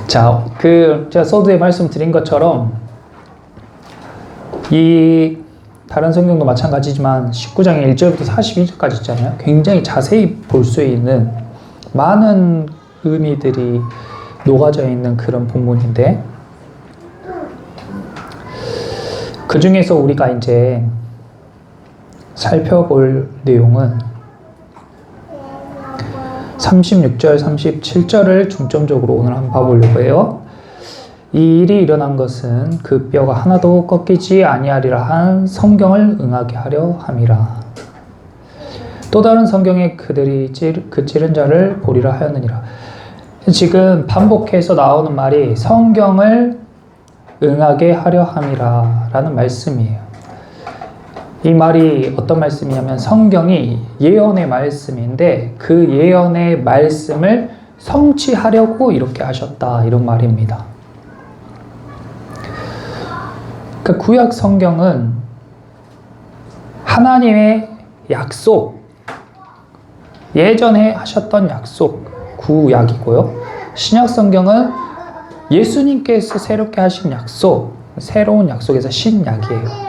자, 제가 서두에 말씀드린 것처럼 다른 성경도 마찬가지지만 19장의 1절부터 42절까지 있잖아요. 굉장히 자세히 볼 수 있는 많은 의미들이 녹아져 있는 그런 본문인데, 그 중에서 우리가 이제 살펴볼 내용은 36절, 37절을 중점적으로 오늘 한번 봐보려고 해요. 이 일이 일어난 것은 그 뼈가 하나도 꺾이지 아니하리라 한 성경을 응하게 하려 함이라. 또 다른 성경에 그들이 그 찌른 자를 보리라 하였느니라. 지금 반복해서 나오는 말이 성경을 응하게 하려 함이라 라는 말씀이에요. 이 말이 어떤 말씀이냐면 성경이 예언의 말씀인데 그 예언의 말씀을 성취하려고 이렇게 하셨다, 이런 말입니다. 그 구약 성경은 하나님의 약속, 예전에 하셨던 약속, 구약이고요. 신약 성경은 예수님께서 새롭게 하신 약속, 새로운 약속에서 신약이에요.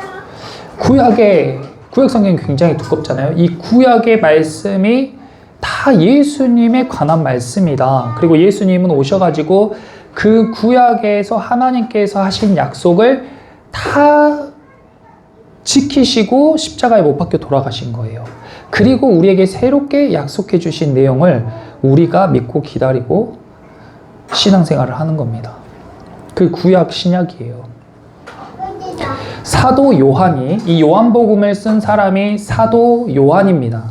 구약 성경이 굉장히 두껍잖아요. 이 구약의 말씀이 다 예수님에 관한 말씀이다. 그리고 예수님은 오셔가지고 그 구약에서 하나님께서 하신 약속을 다 지키시고 십자가에 못 박혀 돌아가신 거예요. 그리고 우리에게 새롭게 약속해 주신 내용을 우리가 믿고 기다리고 신앙생활을 하는 겁니다. 그 구약 신약이에요. 사도 요한이, 이 요한복음을 쓴 사람이 사도 요한입니다.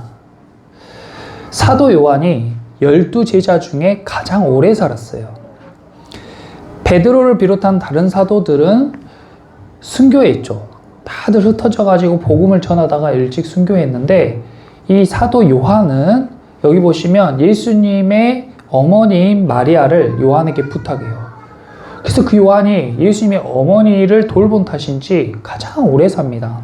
사도 요한이 12제자 중에 가장 오래 살았어요. 베드로를 비롯한 다른 사도들은 순교했죠. 다들 흩어져가지고 복음을 전하다가 일찍 순교했는데, 이 사도 요한은 여기 보시면 예수님의 어머니인 마리아를 요한에게 부탁해요. 그래서 그 요한이 예수님의 어머니를 돌본 탓인지 가장 오래 삽니다.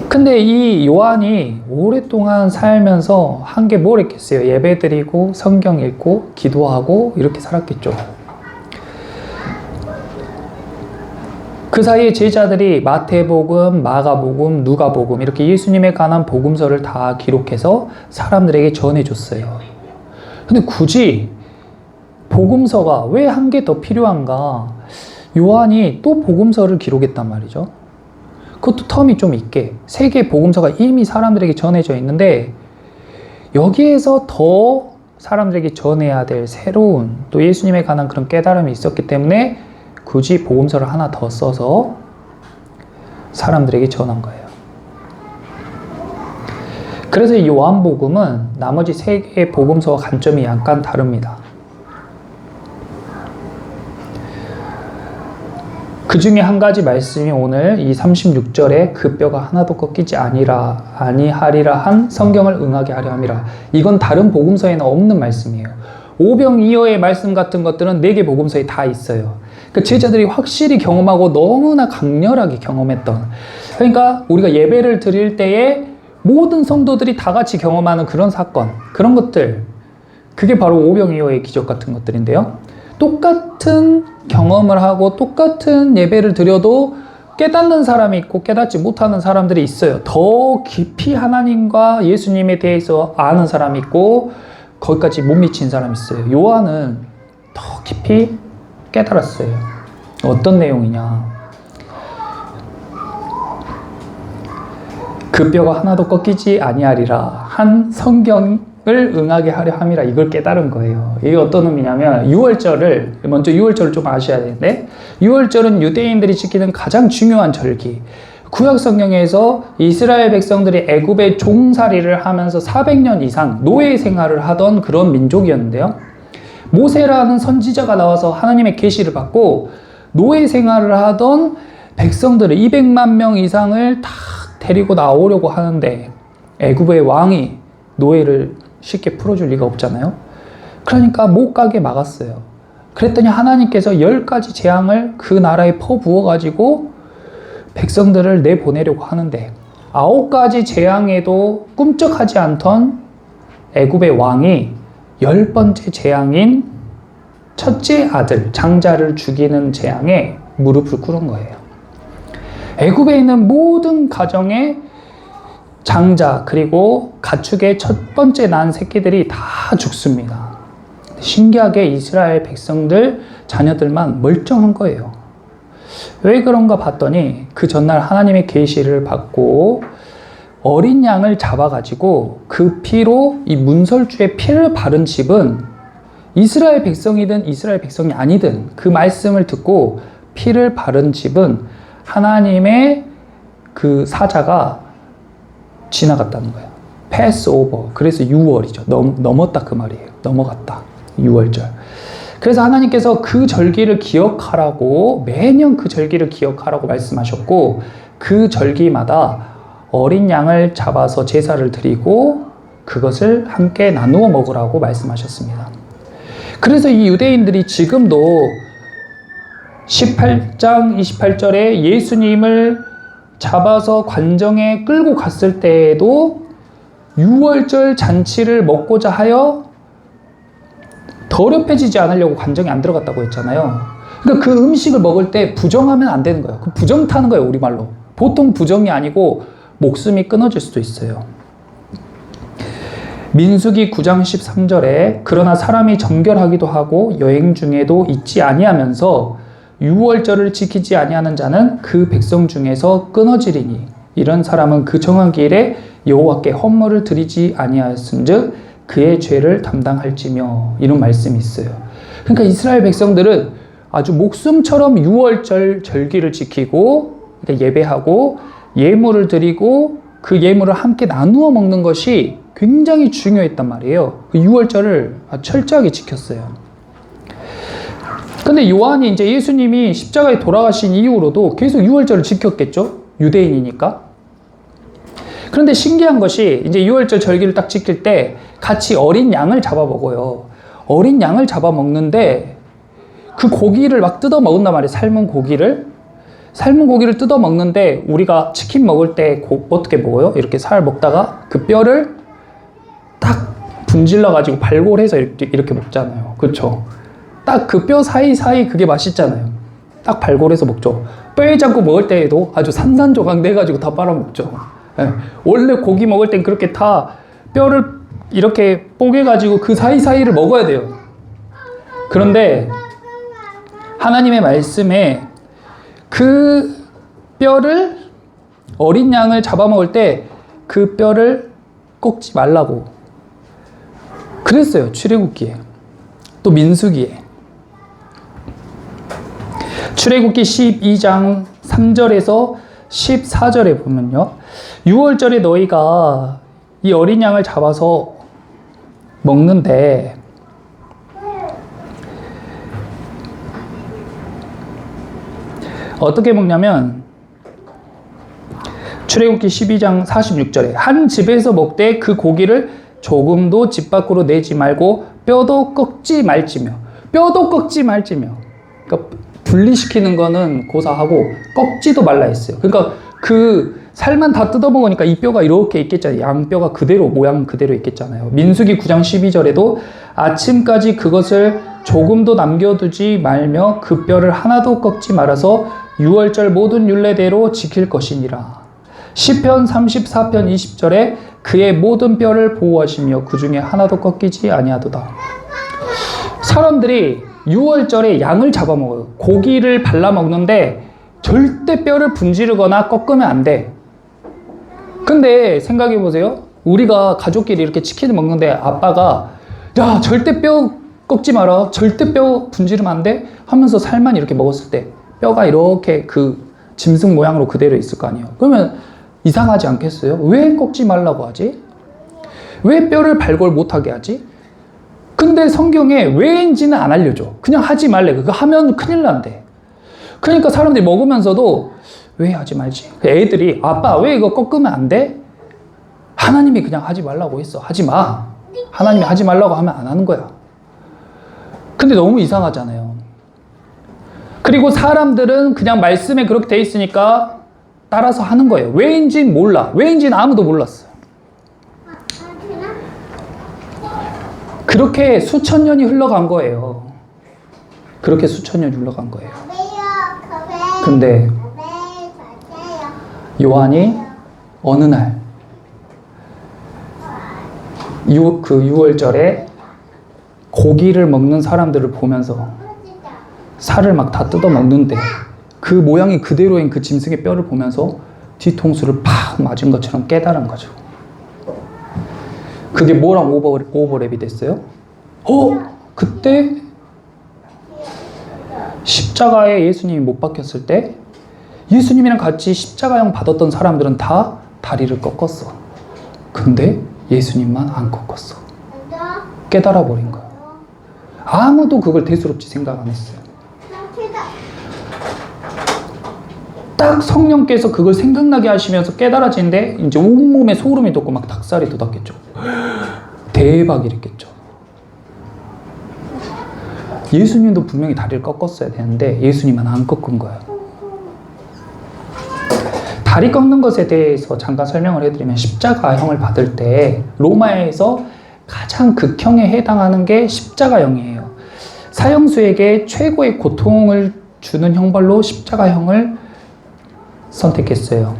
근데 이 요한이 오랫동안 살면서 한 게 뭘 했겠어요? 예배드리고 성경 읽고 기도하고 이렇게 살았겠죠. 그 사이에 제자들이 마태복음, 마가복음, 누가복음 이렇게 예수님에 관한 복음서를 다 기록해서 사람들에게 전해줬어요. 근데 굳이 복음서가 왜 한 개 더 필요한가? 요한이 또 복음서를 기록했단 말이죠. 그것도 텀이 좀 있게 3개의 복음서가 이미 사람들에게 전해져 있는데, 여기에서 더 사람들에게 전해야 될 새로운 또 예수님에 관한 그런 깨달음이 있었기 때문에 굳이 복음서를 하나 더 써서 사람들에게 전한 거예요. 그래서 이 요한복음은 나머지 3개의 복음서와 관점이 약간 다릅니다. 그 중에 한 가지 말씀이 오늘 이 36절에 그 뼈가 하나도 꺾이지 아니하리라 한 성경을 응하게 하려 함이라. 이건 다른 복음서에는 없는 말씀이에요. 오병이어의 말씀 같은 것들은 4개 복음서에 다 있어요. 그 제자들이 확실히 경험하고 너무나 강렬하게 경험했던, 그러니까 우리가 예배를 드릴 때에 모든 성도들이 다 같이 경험하는 그런 사건, 그런 것들, 그게 바로 오병이어의 기적 같은 것들인데요. 똑같은 경험을 하고 똑같은 예배를 드려도 깨닫는 사람이 있고 깨닫지 못하는 사람들이 있어요. 더 깊이 하나님과 예수님에 대해서 아는 사람이 있고 거기까지 못 미친 사람이 있어요. 요한은 더 깊이 깨달았어요. 어떤 내용이냐? 그 뼈가 하나도 꺾이지 아니하리라 한 성경을 응하게 하려 함이라. 이걸 깨달은 거예요. 이게 어떤 의미냐면, 먼저 6월절을 좀 아셔야 되는데, 6월절은 유대인들이 지키는 가장 중요한 절기. 구약 성경에서 이스라엘 백성들이 애굽의 종살이를 하면서 400년 이상 노예 생활을 하던 그런 민족이었는데요. 모세라는 선지자가 나와서 하나님의 계시를 받고 노예 생활을 하던 백성들을 200만 명 이상을 다 데리고 나오려고 하는데, 애굽의 왕이 노예를 쉽게 풀어줄 리가 없잖아요. 그러니까 못 가게 막았어요. 그랬더니 하나님께서 10가지 재앙을 그 나라에 퍼부어가지고 백성들을 내보내려고 하는데, 9가지 재앙에도 꿈쩍하지 않던 애굽의 왕이 10번째 재앙인 첫째 아들 장자를 죽이는 재앙에 무릎을 꿇은 거예요. 애굽에 있는 모든 가정의 장자 그리고 가축의 첫 번째 난 새끼들이 다 죽습니다. 신기하게 이스라엘 백성들 자녀들만 멀쩡한 거예요. 왜 그런가 봤더니 그 전날 하나님의 계시를 받고 어린 양을 잡아가지고 그 피로 이 문설주의 피를 바른 집은 이스라엘 백성이든 이스라엘 백성이 아니든 그 말씀을 듣고 피를 바른 집은 하나님의 그 사자가 지나갔다는 거예요. 패스 오버. 그래서 6월이죠. 넘었다 그 말이에요. 넘어갔다. 6월절. 그래서 하나님께서 그 절기를 기억하라고 매년 그 절기를 기억하라고 말씀하셨고 그 절기마다 어린 양을 잡아서 제사를 드리고 그것을 함께 나누어 먹으라고 말씀하셨습니다. 그래서 이 유대인들이 지금도 18장 28절에 예수님을 잡아서 관정에 끌고 갔을 때에도 6월절 잔치를 먹고자 하여 더럽혀지지 않으려고 관정에 안 들어갔다고 했잖아요. 그러니까 그 음식을 먹을 때 부정하면 안 되는 거예요. 부정 타는 거예요, 우리말로. 보통 부정이 아니고 목숨이 끊어질 수도 있어요. 민수기 9장 13절에 그러나 사람이 정결하기도 하고 여행 중에도 잊지 아니하면서 6월절을 지키지 아니하는 자는 그 백성 중에서 끊어지리니 이런 사람은 그 정한 기일에 여호와께 헌물을 드리지 아니하였은즉 그의 죄를 담당할지며 이런 말씀이 있어요. 그러니까 이스라엘 백성들은 아주 목숨처럼 6월절 절기를 지키고 예배하고 예물을 드리고 그 예물을 함께 나누어 먹는 것이 굉장히 중요했단 말이에요. 그 6월절을 철저하게 지켰어요. 근데 요한이 이제 예수님이 십자가에 돌아가신 이후로도 계속 6월절을 지켰겠죠? 유대인이니까. 그런데 신기한 것이 이제 6월절 절기를 딱 지킬 때 같이 어린 양을 잡아 먹어요. 어린 양을 잡아 먹는데 그 고기를 막 뜯어 먹는단 말이에요. 삶은 고기를 뜯어 먹는데 우리가 치킨 먹을 때 어떻게 먹어요? 이렇게 살 먹다가 그 뼈를 딱 분질러 가지고 발골해서 이렇게 먹잖아요. 그렇죠? 딱 그 뼈 사이사이 그게 맛있잖아요. 딱 발골해서 먹죠. 뼈에 잡고 먹을 때에도 아주 산산조각 내가지고 다 빨아먹죠. 네. 원래 고기 먹을 땐 그렇게 다 뼈를 이렇게 뽀개가지고 그 사이사이를 먹어야 돼요. 그런데 하나님의 말씀에 그 뼈를 어린 양을 잡아먹을 때 그 뼈를 꺾지 말라고 그랬어요. 출애굽기에 또 민수기에. 출애굽기 12장 3절에서 14절에 보면요. 6월절에 너희가 이 어린 양을 잡아서 먹는데 어떻게 먹냐면 출애굽기 12장 46절에 한 집에서 먹되 그 고기를 조금도 집 밖으로 내지 말고 뼈도 꺾지 말지며 그러니까 분리시키는 거는 고사하고 꺾지도 말라 했어요. 그러니까 그 살만 다 뜯어 먹으니까 이 뼈가 이렇게 있겠잖아요. 양뼈가 그대로 모양 그대로 있겠잖아요. 민수기 9장 12절에도 아침까지 그것을 조금도 남겨두지 말며 그 뼈를 하나도 꺾지 말아서 6월절 모든 율례대로 지킬 것이니라. 시편 34편 20절에 그의 모든 뼈를 보호하시며 그 중에 하나도 꺾이지 아니하도다. 사람들이 6월절에 양을 잡아먹어요. 고기를 발라먹는데 절대 뼈를 분지르거나 꺾으면 안 돼. 근데 생각해보세요. 우리가 가족끼리 이렇게 치킨을 먹는데 아빠가 야 절대 뼈 꺾지 마라. 절대 뼈 분지르면 안 돼. 하면서 살만 이렇게 먹었을 때 뼈가 이렇게 그 짐승 모양으로 그대로 있을 거 아니에요. 그러면 이상하지 않겠어요? 왜 꺾지 말라고 하지? 왜 뼈를 발골 못하게 하지? 근데 성경에 왜인지는 안 알려줘. 그냥 하지 말래. 그거 하면 큰일 난대. 그러니까 사람들이 먹으면서도 왜 하지 말지? 애들이 아빠 왜 이거 꺾으면 안 돼? 하나님이 그냥 하지 말라고 했어. 하지 마. 하나님이 하지 말라고 하면 안 하는 거야. 근데 너무 이상하잖아요. 그리고 사람들은 그냥 말씀에 그렇게 돼 있으니까 따라서 하는 거예요. 왜인지는 몰라. 왜인지는 아무도 몰랐어요. 그렇게 수천 년이 흘러간 거예요. 그렇게 수천 년이 흘러간 거예요. 근데 요한이 어느 날 그 유월절에 고기를 먹는 사람들을 보면서 살을 막 다 뜯어 먹는데 그 모양이 그대로인 그 짐승의 뼈를 보면서 뒤통수를 팍 맞은 것처럼 깨달은 거죠. 그게 뭐랑 오버랩이 됐어요? 그때 십자가에 예수님이 못 박혔을 때 예수님이랑 같이 십자가형 받았던 사람들은 다 다리를 꺾었어. 근데 예수님만 안 꺾었어. 깨달아 버린 거야. 아무도 그걸 대수롭지 생각 안 했어요. 딱 성령께서 그걸 생각나게 하시면서 깨달아지는데 이제 온몸에 소름이 돋고 막 닭살이 돋았겠죠. 대박 이랬겠죠. 예수님도 분명히 다리를 꺾었어야 되는데 예수님은 안 꺾은 거예요. 다리 꺾는 것에 대해서 잠깐 설명을 해드리면 십자가형을 받을 때 로마에서 가장 극형에 해당하는 게 십자가형이에요. 사형수에게 최고의 고통을 주는 형벌로 십자가형을 선택했어요.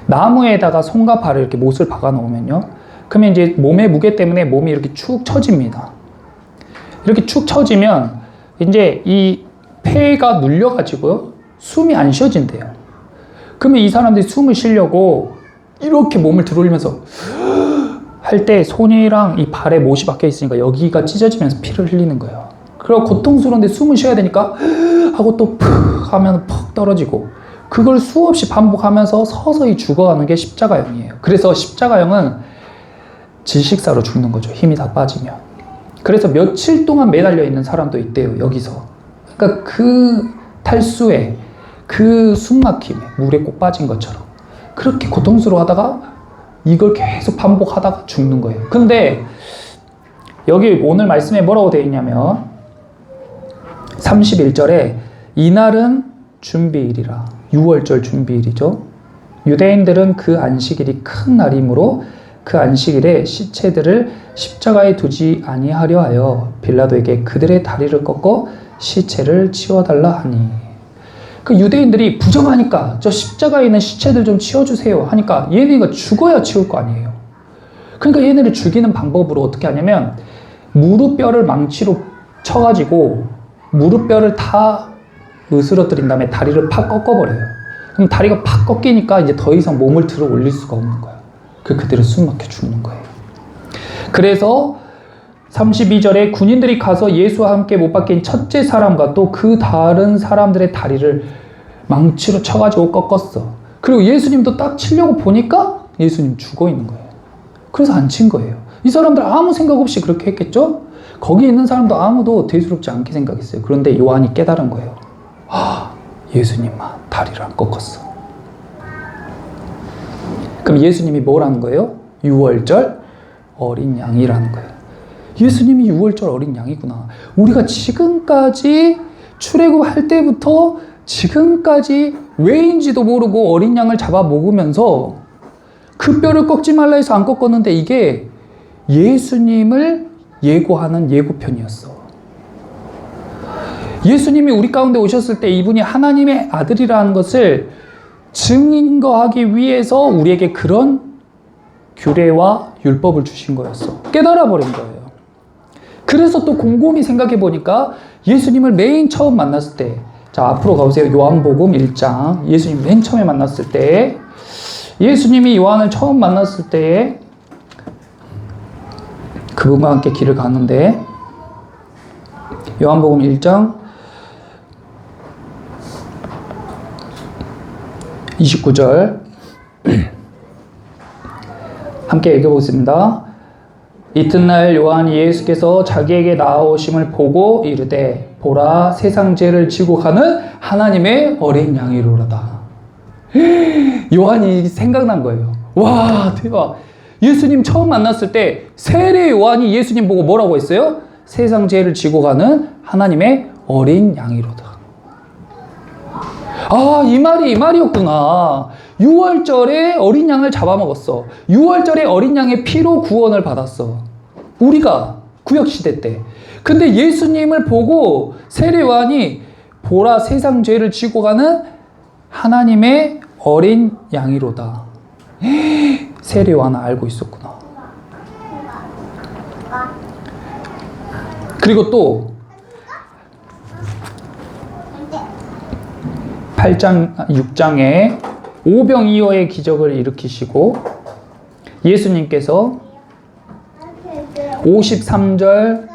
나무에다가 손과 발을 이렇게 못을 박아 놓으면요. 그러면 이제 몸의 무게 때문에 몸이 이렇게 축 처집니다. 이렇게 축 처지면 이제 이 폐가 눌려가지고요. 숨이 안 쉬어진대요. 그러면 이 사람들이 숨을 쉬려고 이렇게 몸을 들어올리면서 할 때 손이랑 이 발에 못이 박혀 있으니까 여기가 찢어지면서 피를 흘리는 거예요. 그리고 고통스러운데 숨을 쉬어야 되니까 하고 또 푹 하면 푹 떨어지고 그걸 수없이 반복하면서 서서히 죽어가는 게 십자가형이에요. 그래서 십자가형은 질식사로 죽는 거죠. 힘이 다 빠지면. 그래서 며칠 동안 매달려 있는 사람도 있대요. 여기서. 그러니까 그 탈수에 그 숨막힘에 물에 꼭 빠진 것처럼 그렇게 고통스러워하다가 이걸 계속 반복하다가 죽는 거예요. 근데 여기 오늘 말씀에 뭐라고 되어 있냐면 31절에 이날은 준비일이라. 6월절 준비일이죠. 유대인들은 그 안식일이 큰 날이므로 그 안식일에 시체들을 십자가에 두지 아니하려 하여 빌라도에게 그들의 다리를 꺾어 시체를 치워달라 하니. 그 유대인들이 부정하니까 저 십자가에 있는 시체들 좀 치워주세요 하니까 얘네가 죽어야 치울 거 아니에요. 그러니까 얘네를 죽이는 방법으로 어떻게 하냐면 무릎뼈를 망치로 쳐가지고 무릎뼈를 다 으스러뜨린 다음에 다리를 팍 꺾어버려요. 그럼 다리가 팍 꺾이니까 이제 더 이상 몸을 들어 올릴 수가 없는 거예요. 그대로 숨 막혀 죽는 거예요. 그래서 32절에 군인들이 가서 예수와 함께 못 박힌 첫째 사람과 또 그 다른 사람들의 다리를 망치로 쳐가지고 꺾었어. 그리고 예수님도 딱 치려고 보니까 예수님 죽어 있는 거예요. 그래서 안 친 거예요. 이 사람들 아무 생각 없이 그렇게 했겠죠? 거기 있는 사람도 아무도 대수롭지 않게 생각했어요. 그런데 요한이 깨달은 거예요. 예수님만 다리를 안 꺾었어. 그럼 예수님이 뭐라는 거예요? 6월절 어린 양이라는 거예요. 예수님이 6월절 어린 양이구나. 우리가 지금까지 출애굽할 때부터 지금까지 왜인지도 모르고 어린 양을 잡아 먹으면서 그 뼈를 꺾지 말라 해서 안 꺾었는데 이게 예수님을 예고하는 예고편이었어. 예수님이 우리 가운데 오셨을 때 이분이 하나님의 아들이라는 것을 증거하기 위해서 우리에게 그런 규례와 율법을 주신 거였어. 깨달아 버린 거예요. 그래서 또 곰곰이 생각해 보니까 예수님을 맨 처음 만났을 때, 자 앞으로 가보세요. 요한복음 1장. 예수님 맨 처음에 만났을 때, 예수님이 요한을 처음 만났을 때 그분과 함께 길을 가는데, 요한복음 1장 29절 함께 읽어보겠습니다. 이튿날 요한이 예수께서 자기에게 나아오심을 보고 이르되 보라 세상 죄를 지고 가는 하나님의 어린 양이로라다. 요한이 생각난 거예요. 와 대박. 예수님 처음 만났을 때 세례 요한이 예수님 보고 뭐라고 했어요? 세상 죄를 지고 가는 하나님의 어린 양이로다. 이 말이 이 말이었구나. 6월절에 어린 양을 잡아먹었어. 6월절에 어린 양의 피로 구원을 받았어. 우리가 구약시대 때. 근데 예수님을 보고 세례요한이 보라 세상 죄를 지고 가는 하나님의 어린 양이로다. 세례요한은 알고 있었구나. 그리고 또 8장, 6장에 오병이어의 기적을 일으키시고 예수님께서 53절,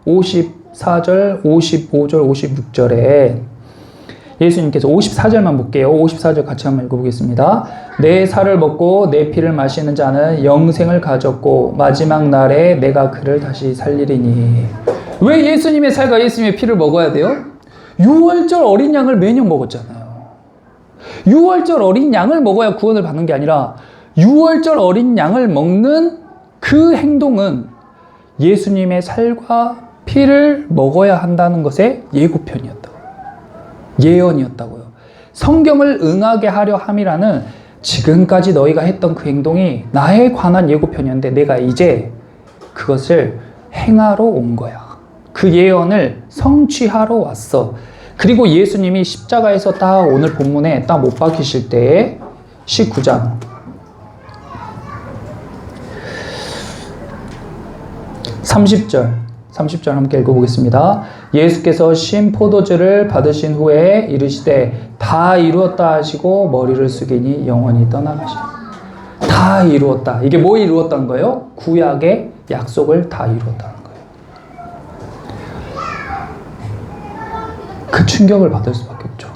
54절, 55절, 56절에 예수님께서 54절만 볼게요. 54절 같이 한번 읽어보겠습니다. 내 살을 먹고 내 피를 마시는 자는 영생을 가졌고 마지막 날에 내가 그를 다시 살리리니. 왜 예수님의 살과 예수님의 피를 먹어야 돼요? 6월절 어린 양을 매년 먹었잖아요. 6월절 어린 양을 먹어야 구원을 받는 게 아니라 6월절 어린 양을 먹는 그 행동은 예수님의 살과 피를 먹어야 한다는 것의 예고편이었다고요. 예언이었다고요. 성경을 응하게 하려 함이라는 지금까지 너희가 했던 그 행동이 나에 관한 예고편이었는데 내가 이제 그것을 행하러 온 거야. 그 예언을 성취하러 왔어. 그리고 예수님이 십자가에서 딱 오늘 본문에 딱 못 박히실 때에 19장 30절 함께 읽어보겠습니다. 예수께서 신 포도주를 받으신 후에 이르시되 다 이루었다 하시고 머리를 숙이니 영원히 떠나가시니. 다 이루었다. 이게 뭐 이루었다는 거예요? 구약의 약속을 다 이루었다는 거예요. 그 충격을 받을 수밖에 없죠.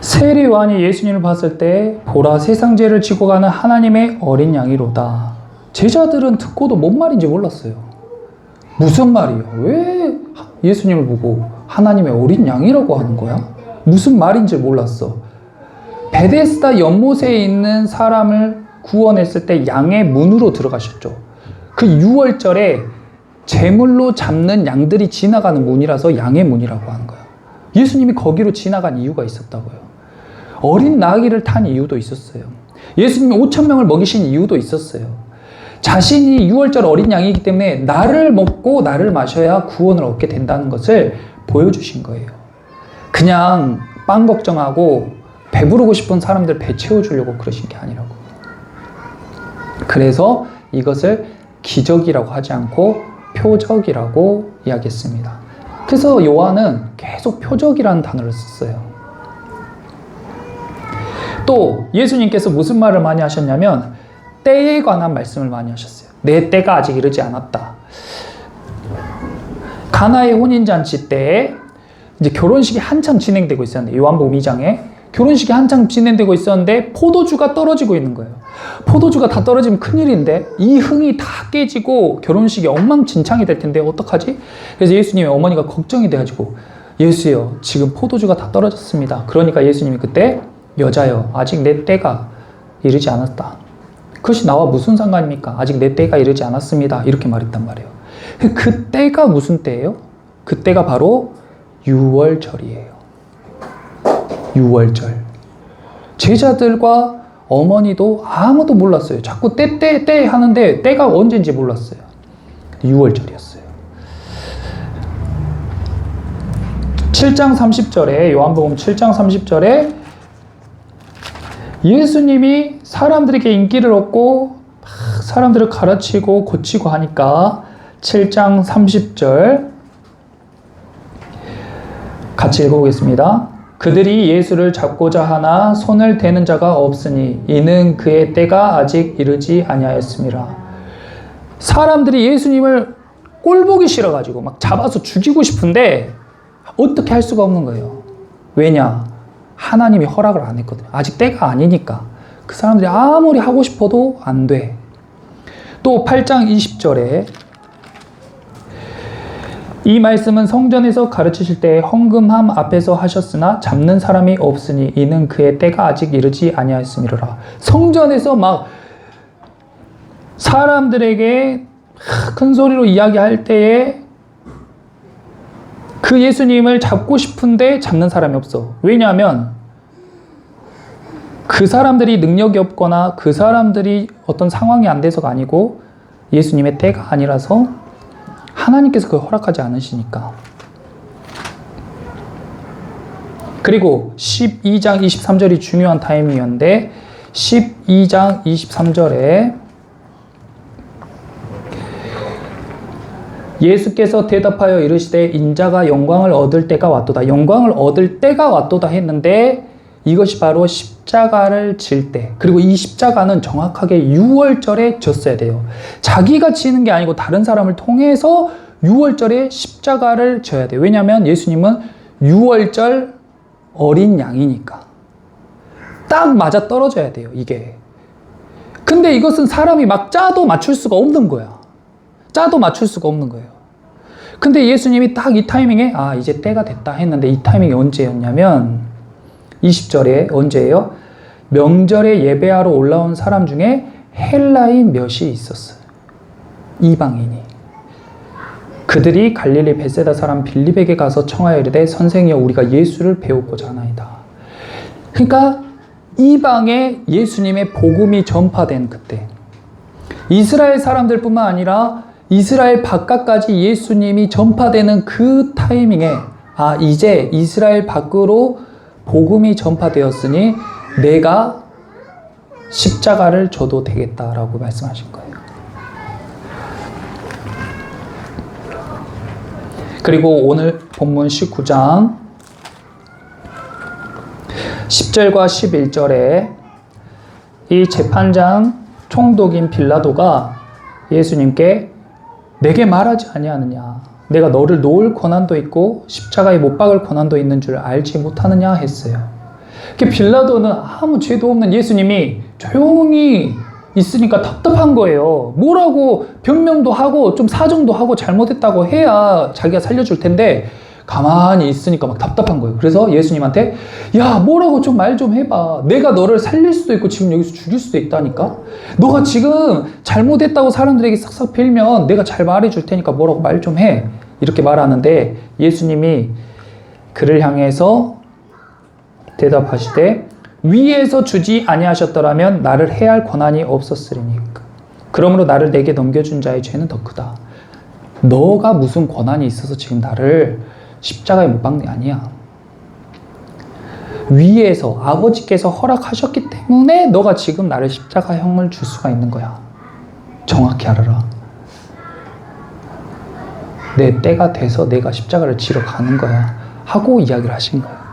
세례요한이 예수님을 봤을 때 보라 세상 죄를 지고 가는 하나님의 어린 양이로다. 제자들은 듣고도 뭔 말인지 몰랐어요. 무슨 말이에요? 왜 예수님을 보고 하나님의 어린 양이라고 하는 거야? 무슨 말인지 몰랐어. 베데스다 연못에 있는 사람을 구원했을 때 양의 문으로 들어가셨죠. 그 6월절에 제물로 잡는 양들이 지나가는 문이라서 양의 문이라고 하는 거예요. 예수님이 거기로 지나간 이유가 있었다고요. 어린 나귀를 탄 이유도 있었어요. 예수님이 5,000명을 먹이신 이유도 있었어요. 자신이 6월절 어린 양이기 때문에 나를 먹고 나를 마셔야 구원을 얻게 된다는 것을 보여주신 거예요. 그냥 빵 걱정하고 배부르고 싶은 사람들 배 채워주려고 그러신 게 아니라고. 그래서 이것을 기적이라고 하지 않고 표적이라고 이야기했습니다. 그래서 요한은 계속 표적이라는 단어를 썼어요. 또 예수님께서 무슨 말을 많이 하셨냐면 때에 관한 말씀을 많이 하셨어요. 내 때가 아직 이르지 않았다. 가나의 혼인잔치 때 이제 결혼식이 한참 진행되고 있었는데 요한복음 2장에 결혼식이 한참 진행되고 있었는데 포도주가 떨어지고 있는 거예요. 포도주가 다 떨어지면 큰일인데 이 흥이 다 깨지고 결혼식이 엉망진창이 될 텐데 어떡하지? 그래서 예수님의 어머니가 걱정이 돼가지고 예수여 지금 포도주가 다 떨어졌습니다. 그러니까 예수님이 그때 여자여 아직 내 때가 이르지 않았다. 그것이 나와 무슨 상관입니까? 아직 내 때가 이르지 않았습니다. 이렇게 말했단 말이에요. 그 때가 무슨 때예요? 그 때가 바로 6월절이에요. 6월절. 제자들과 어머니도 아무도 몰랐어요. 자꾸 때 하는데 때가 언제인지 몰랐어요. 6월절이었어요. 7장 30절에 요한복음 7장 30절에 예수님이 사람들에게 인기를 얻고 사람들을 가르치고 고치고 하니까 7장 30절 같이 읽어보겠습니다. 그들이 예수를 잡고자 하나 손을 대는 자가 없으니 이는 그의 때가 아직 이르지 아니하였음이라. 사람들이 예수님을 꼴보기 싫어가지고 막 잡아서 죽이고 싶은데 어떻게 할 수가 없는 거예요. 왜냐? 하나님이 허락을 안 했거든요. 아직 때가 아니니까. 그 사람들이 아무리 하고 싶어도 안 돼. 또 8장 20절에 이 말씀은 성전에서 가르치실 때 헌금함 앞에서 하셨으나 잡는 사람이 없으니 이는 그의 때가 아직 이르지 아니하였음이로라. 성전에서 막 사람들에게 큰 소리로 이야기할 때에 그 예수님을 잡고 싶은데 잡는 사람이 없어. 왜냐하면 그 사람들이 능력이 없거나 그 사람들이 어떤 상황이 안 돼서가 아니고 예수님의 때가 아니라서 하나님께서 그걸 허락하지 않으시니까. 그리고 12장 23절이 중요한 타이밍이었는데 12장 23절에 예수께서 대답하여 이르시되 인자가 영광을 얻을 때가 왔도다. 영광을 얻을 때가 왔도다 했는데 이것이 바로 십자가를 질 때, 그리고 이 십자가는 정확하게 6월절에 졌어야 돼요. 자기가 지는 게 아니고 다른 사람을 통해서 6월절에 십자가를 져야 돼요. 왜냐하면 예수님은 6월절 어린 양이니까 딱 맞아 떨어져야 돼요, 이게. 근데 이것은 사람이 막 짜도 맞출 수가 없는 거야. 짜도 맞출 수가 없는 거예요. 근데 예수님이 딱 이 타이밍에 이제 때가 됐다 했는데, 이 타이밍이 언제였냐면 20절에 언제예요? 명절에 예배하러 올라온 사람 중에 헬라인 몇이 있었어요. 이방인이. 그들이 갈릴리 벳세다 사람 빌립에게 가서 청하여 이르되 선생이여 우리가 예수를 배우고자 하나이다. 그러니까 이방에 예수님의 복음이 전파된 그때, 이스라엘 사람들뿐만 아니라 이스라엘 바깥까지 예수님이 전파되는 그 타이밍에 이제 이스라엘 밖으로 복음이 전파되었으니 내가 십자가를 져도 되겠다라고 말씀하신 거예요. 그리고 오늘 본문 19장 10절과 11절에 이 재판장 총독인 빌라도가 예수님께 내게 말하지 아니하느냐, 내가 너를 놓을 권한도 있고 십자가에 못 박을 권한도 있는 줄 알지 못하느냐 했어요. 빌라도는 아무 죄도 없는 예수님이 조용히 있으니까 답답한 거예요. 뭐라고 변명도 하고 좀 사정도 하고 잘못했다고 해야 자기가 살려줄 텐데 가만히 있으니까 막 답답한 거예요. 그래서 예수님한테 야, 뭐라고 좀 말 좀 해봐. 내가 너를 살릴 수도 있고 지금 여기서 죽일 수도 있다니까. 너가 지금 잘못했다고 사람들에게 싹싹 빌면 내가 잘 말해줄 테니까 뭐라고 말 좀 해. 이렇게 말하는데 예수님이 그를 향해서 대답하시되 위에서 주지 아니하셨더라면 나를 해할 권한이 없었으리니까. 그러므로 나를 내게 넘겨준 자의 죄는 더 크다. 너가 무슨 권한이 있어서 지금 나를 십자가에 못 박는 게 아니야. 위에서 아버지께서 허락하셨기 때문에 너가 지금 나를 십자가형을 줄 수가 있는 거야. 정확히 알아라. 내 때가 돼서 내가 십자가를 지러 가는 거야 하고 이야기를 하신 거예요.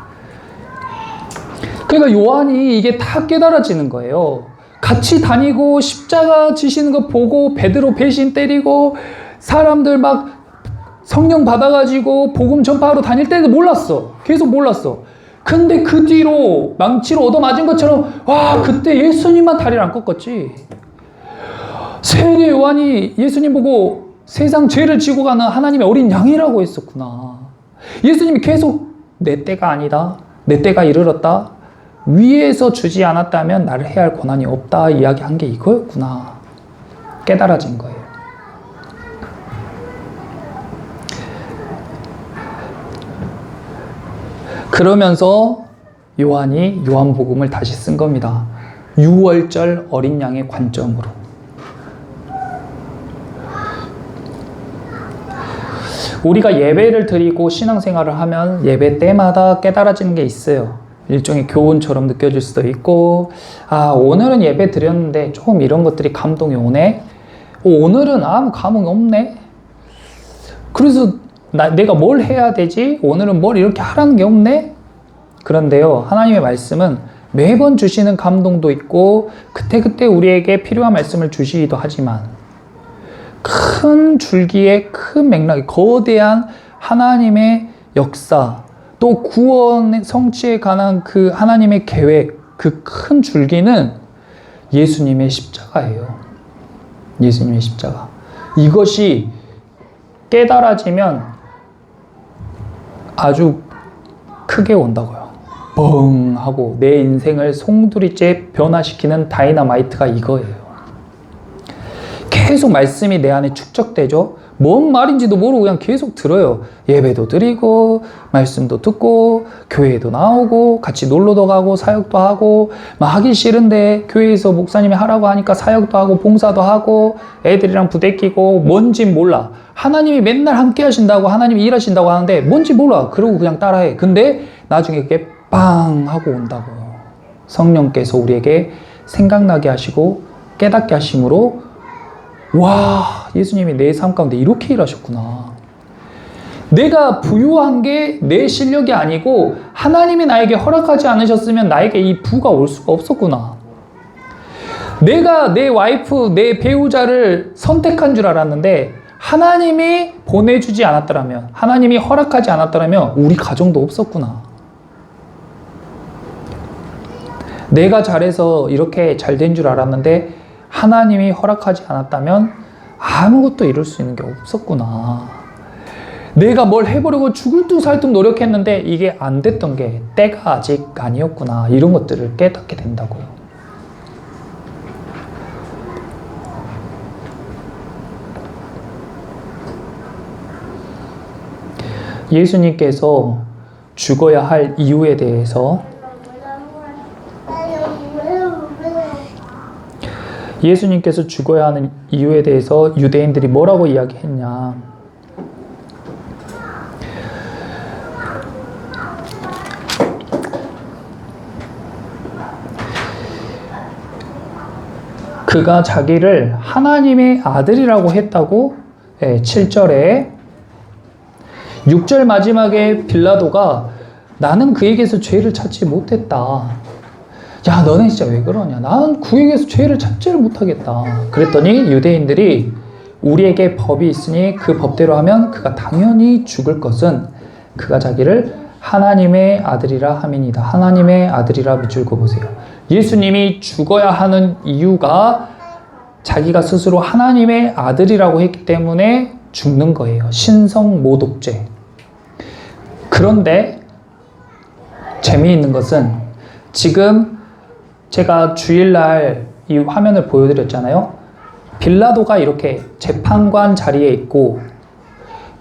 그러니까 요한이 이게 다 깨달아지는 거예요. 같이 다니고 십자가 지시는 거 보고 베드로 배신 때리고 사람들 막 성령 받아가지고 복음 전파하러 다닐 때도 몰랐어. 계속 몰랐어. 근데 그 뒤로 망치로 얻어맞은 것처럼 그때 예수님만 다리를 안 꺾었지. 세례 요한이 예수님 보고 세상 죄를 지고 가는 하나님의 어린 양이라고 했었구나. 예수님이 계속 내 때가 아니다. 내 때가 이르렀다. 위에서 주지 않았다면 나를 해야 할 권한이 없다 이야기한 게 이거였구나. 깨달아진 거예요. 그러면서 요한이 요한복음을 다시 쓴 겁니다. 6월절 어린 양의 관점으로. 우리가 예배를 드리고 신앙생활을 하면 예배 때마다 깨달아지는 게 있어요. 일종의 교훈처럼 느껴질 수도 있고, 오늘은 예배 드렸는데 조금 이런 것들이 감동이 오네. 오늘은 아무 감흥이 없네. 그래서 내가 뭘 해야 되지? 오늘은 뭘 이렇게 하라는 게 없네? 그런데요, 하나님의 말씀은 매번 주시는 감동도 있고 그때그때 우리에게 필요한 말씀을 주시기도 하지만 큰 줄기에 큰 맥락이 거대한 하나님의 역사, 또 구원의 성취에 관한 그 하나님의 계획, 그 큰 줄기는 예수님의 십자가예요. 예수님의 십자가. 이것이 깨달아지면 아주 크게 온다고요. 뻥 하고 내 인생을 송두리째 변화시키는 다이너마이트가 이거예요. 계속 말씀이 내 안에 축적되죠. 뭔 말인지도 모르고 그냥 계속 들어요. 예배도 드리고 말씀도 듣고 교회도 나오고 같이 놀러도 가고 사역도 하고 막 하기 싫은데 교회에서 목사님이 하라고 하니까 사역도 하고 봉사도 하고 애들이랑 부대끼고 뭔지 몰라. 하나님이 맨날 함께 하신다고 하나님이 일하신다고 하는데 뭔지 몰라. 그러고 그냥 따라해. 근데 나중에 그게 빵 하고 온다고요. 성령께서 우리에게 생각나게 하시고 깨닫게 하심으로 와, 예수님이 내 삶 가운데 이렇게 일하셨구나. 내가 부유한 게 내 실력이 아니고 하나님이 나에게 허락하지 않으셨으면 나에게 이 부가 올 수가 없었구나. 내가 내 와이프, 내 배우자를 선택한 줄 알았는데 하나님이 보내주지 않았더라면, 하나님이 허락하지 않았더라면 우리 가정도 없었구나. 내가 잘해서 이렇게 잘 된 줄 알았는데 하나님이 허락하지 않았다면 아무것도 이룰 수 있는 게 없었구나. 내가 뭘 해보려고 죽을 둥 살 둥 노력했는데 이게 안 됐던 게 때가 아직 아니었구나. 이런 것들을 깨닫게 된다고요. 예수님께서 죽어야 할 이유에 대해서 예수님께서 죽어야 하는 이유에 대해서 유대인들이 뭐라고 이야기했냐. 그가 자기를 하나님의 아들이라고 했다고 7절에 6절 마지막에 빌라도가 나는 그에게서 죄를 찾지 못했다. 야, 너네 진짜 왜 그러냐? 나는 그에게서 죄를 찾지를 못하겠다. 그랬더니 유대인들이 우리에게 법이 있으니 그 법대로 하면 그가 당연히 죽을 것은 그가 자기를 하나님의 아들이라 함이니이다. 하나님의 아들이라 밑줄긋어 보세요. 예수님이 죽어야 하는 이유가 자기가 스스로 하나님의 아들이라고 했기 때문에 죽는 거예요. 신성모독죄. 그런데 재미있는 것은 지금 제가 주일날 이 화면을 보여드렸잖아요. 빌라도가 이렇게 재판관 자리에 있고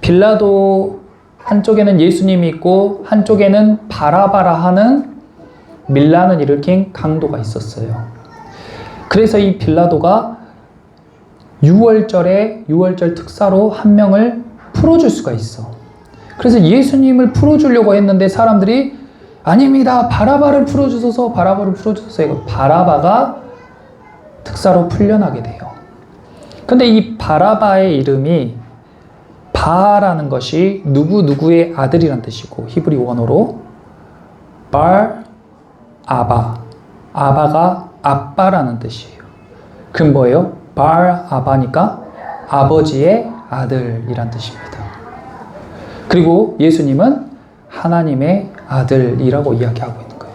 빌라도 한쪽에는 예수님이 있고 한쪽에는 바라바라 하는 밀란을 일으킨 강도가 있었어요. 그래서 이 빌라도가 6월절 특사로 한 명을 풀어줄 수가 있어. 그래서 예수님을 풀어주려고 했는데 사람들이 아닙니다. 바라바를 풀어주소서, 바라바를 풀어주소서. 이거 바라바가 특사로 풀려나게 돼요. 근데 이 바라바의 이름이 바라는 것이 누구누구의 아들이란 뜻이고 히브리 원어로 발 아바, 아바가 아빠라는 뜻이에요. 그 뭐예요? 발 아바니까 아버지의 아들이란 뜻입니다. 그리고 예수님은 하나님의 아들이라고 이야기하고 있는 거예요.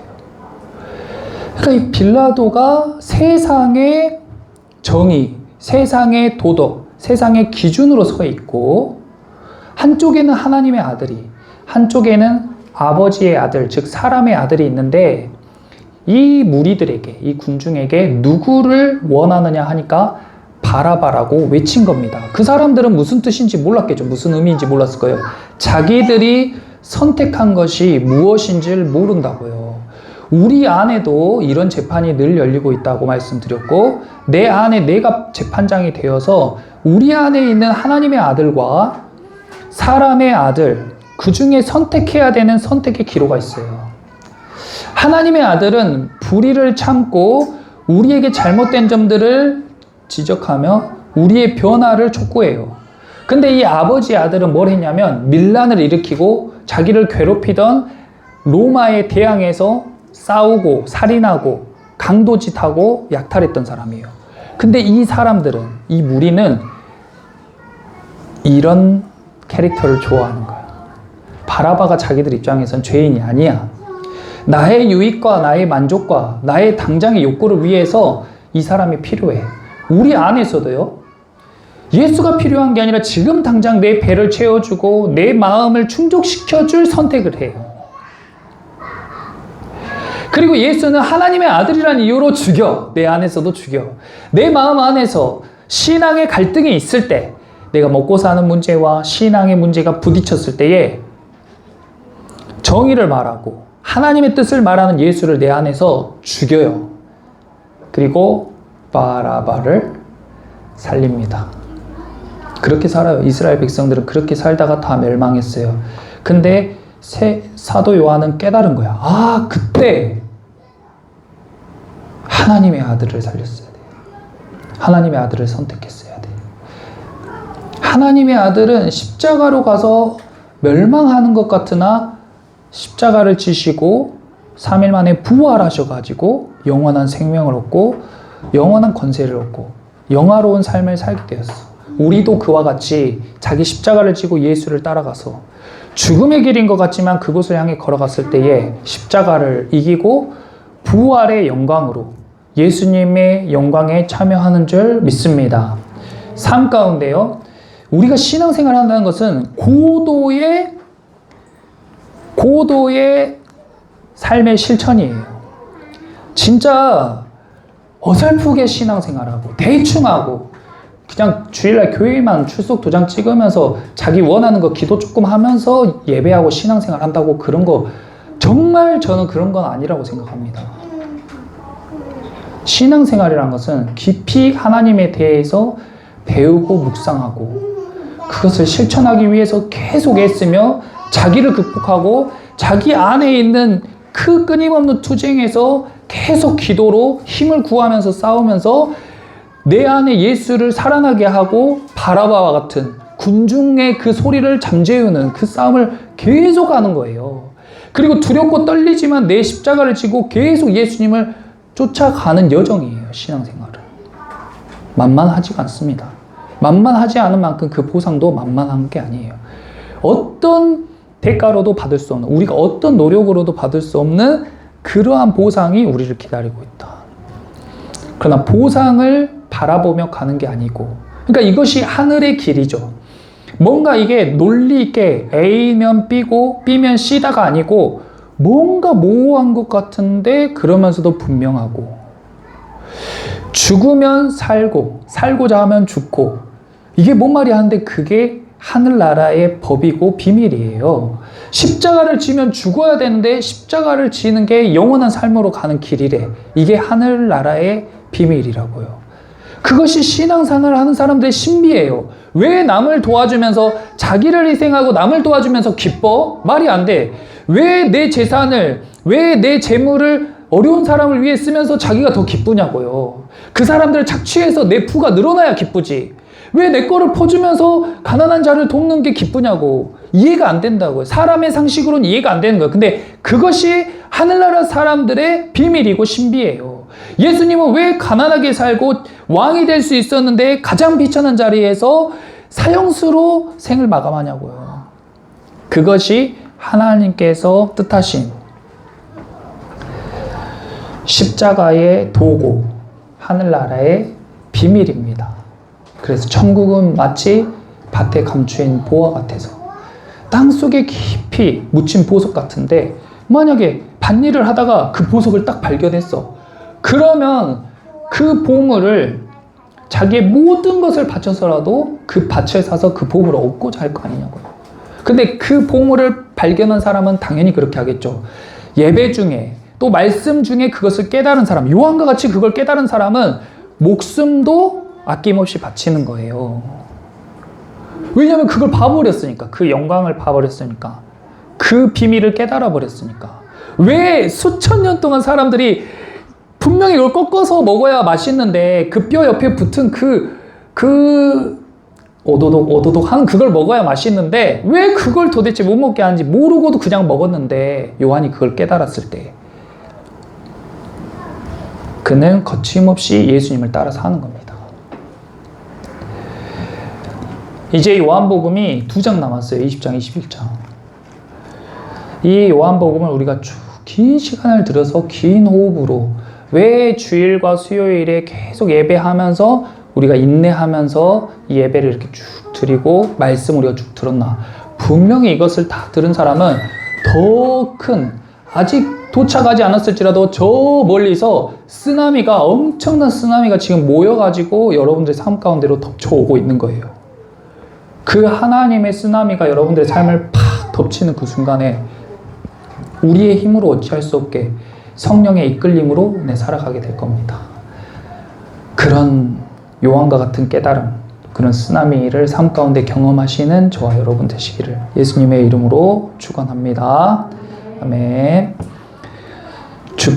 그러니까 이 빌라도가 세상의 정의, 세상의 도덕, 세상의 기준으로 서 있고 한쪽에는 하나님의 아들이, 한쪽에는 아버지의 아들, 즉 사람의 아들이 있는데 이 무리들에게, 이 군중에게 누구를 원하느냐 하니까 바라바라고 외친 겁니다. 그 사람들은 무슨 뜻인지 몰랐겠죠. 무슨 의미인지 몰랐을 거예요. 자기들이 선택한 것이 무엇인지를 모른다고요. 우리 안에도 이런 재판이 늘 열리고 있다고 말씀드렸고 내 안에 내가 재판장이 되어서 우리 안에 있는 하나님의 아들과 사람의 아들 그 중에 선택해야 되는 선택의 기로가 있어요. 하나님의 아들은 불의를 참고 우리에게 잘못된 점들을 지적하며 우리의 변화를 촉구해요. 근데 이 아버지의 아들은 뭘 했냐면 밀란을 일으키고 자기를 괴롭히던 로마에 대항해서 싸우고 살인하고 강도짓하고 약탈했던 사람이에요. 근데 이 사람들은, 이 무리는 이런 캐릭터를 좋아하는 거야. 바라바가 자기들 입장에선 죄인이 아니야. 나의 유익과 나의 만족과 나의 당장의 욕구를 위해서 이 사람이 필요해. 우리 안에서도요. 예수가 필요한 게 아니라 지금 당장 내 배를 채워주고 내 마음을 충족시켜줄 선택을 해요. 그리고 예수는 하나님의 아들이라는 이유로 죽여. 내 안에서도 죽여. 내 마음 안에서 신앙의 갈등이 있을 때 내가 먹고 사는 문제와 신앙의 문제가 부딪혔을 때에 정의를 말하고 하나님의 뜻을 말하는 예수를 내 안에서 죽여요. 그리고 바라바를 살립니다. 그렇게 살아요. 이스라엘 백성들은 그렇게 살다가 다 멸망했어요. 근데 사도 요한은 깨달은 거야. 아, 그때 하나님의 아들을 살렸어야 돼요. 하나님의 아들을 선택했어야 돼요. 하나님의 아들은 십자가로 가서 멸망하는 것 같으나 십자가를 지시고 3일 만에 부활하셔가지고 영원한 생명을 얻고 영원한 권세를 얻고 영화로운 삶을 살게 되었어. 우리도 그와 같이 자기 십자가를 지고 예수를 따라가서 죽음의 길인 것 같지만 그곳을 향해 걸어갔을 때에 십자가를 이기고 부활의 영광으로 예수님의 영광에 참여하는 줄 믿습니다. 삶 가운데요, 우리가 신앙생활을 한다는 것은 고도의 삶의 실천이에요. 진짜 어설프게 신앙생활하고 대충하고 그냥 주일날 교회만 출석 도장 찍으면서 자기 원하는 거 기도 조금 하면서 예배하고 신앙생활 한다고 그런 거 정말 저는 그런 건 아니라고 생각합니다. 신앙생활이란 것은 깊이 하나님에 대해서 배우고 묵상하고 그것을 실천하기 위해서 계속 애쓰며 자기를 극복하고 자기 안에 있는 그 끊임없는 투쟁에서 계속 기도로 힘을 구하면서 싸우면서 내 안에 예수를 살아나게 하고 바라바와 같은 군중의 그 소리를 잠재우는 그 싸움을 계속 하는 거예요. 그리고 두렵고 떨리지만 내 십자가를 지고 계속 예수님을 쫓아가는 여정이에요. 신앙생활은 만만하지가 않습니다. 만만하지 않은 만큼 그 보상도 만만한 게 아니에요. 어떤 대가로도 받을 수 없는, 우리가 어떤 노력으로도 받을 수 없는 그러한 보상이 우리를 기다리고 있다. 그러나 보상을 바라보며 가는 게 아니고, 그러니까 이것이 하늘의 길이죠. 뭔가 이게 논리 있게 A면 B고 B면 C다가 아니고 뭔가 모호한 것 같은데 그러면서도 분명하고, 죽으면 살고 살고자 하면 죽고, 이게 뭔 말이 하는데 그게 하늘나라의 법이고 비밀이에요. 십자가를 지면 죽어야 되는데 십자가를 지는 게 영원한 삶으로 가는 길이래. 이게 하늘나라의 비밀이라고요. 그것이 신앙생활을 하는 사람들의 신비예요. 왜 남을 도와주면서 자기를 희생하고 남을 도와주면서 기뻐? 말이 안 돼. 왜 내 재산을, 왜 내 재물을 어려운 사람을 위해 쓰면서 자기가 더 기쁘냐고요. 그 사람들을 착취해서 내 부가 늘어나야 기쁘지. 왜 내 거를 퍼주면서 가난한 자를 돕는 게 기쁘냐고. 이해가 안 된다고요. 사람의 상식으로는 이해가 안 되는 거예요. 근데 그것이 하늘나라 사람들의 비밀이고 신비예요. 예수님은 왜 가난하게 살고 왕이 될 수 있었는데 가장 비천한 자리에서 사형수로 생을 마감하냐고요. 그것이 하나님께서 뜻하신 십자가의 도구, 하늘나라의 비밀입니다. 그래서 천국은 마치 밭에 감추인 보화 같아서 땅속에 깊이 묻힌 보석 같은데, 만약에 밭일을 하다가 그 보석을 딱 발견했어. 그러면 그 보물을 자기의 모든 것을 바쳐서라도 그 밭을 사서 그 보물을 얻고자 할 거 아니냐고요. 근데 그 보물을 발견한 사람은 당연히 그렇게 하겠죠. 예배 중에 또 말씀 중에 그것을 깨달은 사람, 요한과 같이 그걸 깨달은 사람은 목숨도 아낌없이 바치는 거예요. 왜냐하면 그걸 봐버렸으니까. 그 영광을 봐버렸으니까. 그 비밀을 깨달아 버렸으니까. 왜 수천 년 동안 사람들이 분명히 이걸 꺾어서 먹어야 맛있는데 그 뼈 옆에 붙은 오도독 하는 그걸 먹어야 맛있는데 왜 그걸 도대체 못 먹게 하는지 모르고도 그냥 먹었는데, 요한이 그걸 깨달았을 때 그는 거침없이 예수님을 따라서 하는 겁니다. 이제 요한복음이 2장 남았어요. 20장, 21장. 이 요한복음을 우리가 쭉 긴 시간을 들여서 긴 호흡으로, 왜 주일과 수요일에 계속 예배하면서 우리가 인내하면서 이 예배를 이렇게 쭉 드리고 말씀 우리가 쭉 들었나. 분명히 이것을 다 들은 사람은 더 큰, 아직 도착하지 않았을지라도 저 멀리서 엄청난 쓰나미가 지금 모여가지고 여러분들의 삶 가운데로 덮쳐오고 있는 거예요. 그 하나님의 쓰나미가 여러분들의 삶을 팍 덮치는 그 순간에 우리의 힘으로 어찌할 수 없게 성령의 이끌림으로 살아가게 될 겁니다. 그런 요한과 같은 깨달음, 그런 쓰나미를 삶 가운데 경험하시는 저와 여러분 되시기를 예수님의 이름으로 축원합니다. 아멘.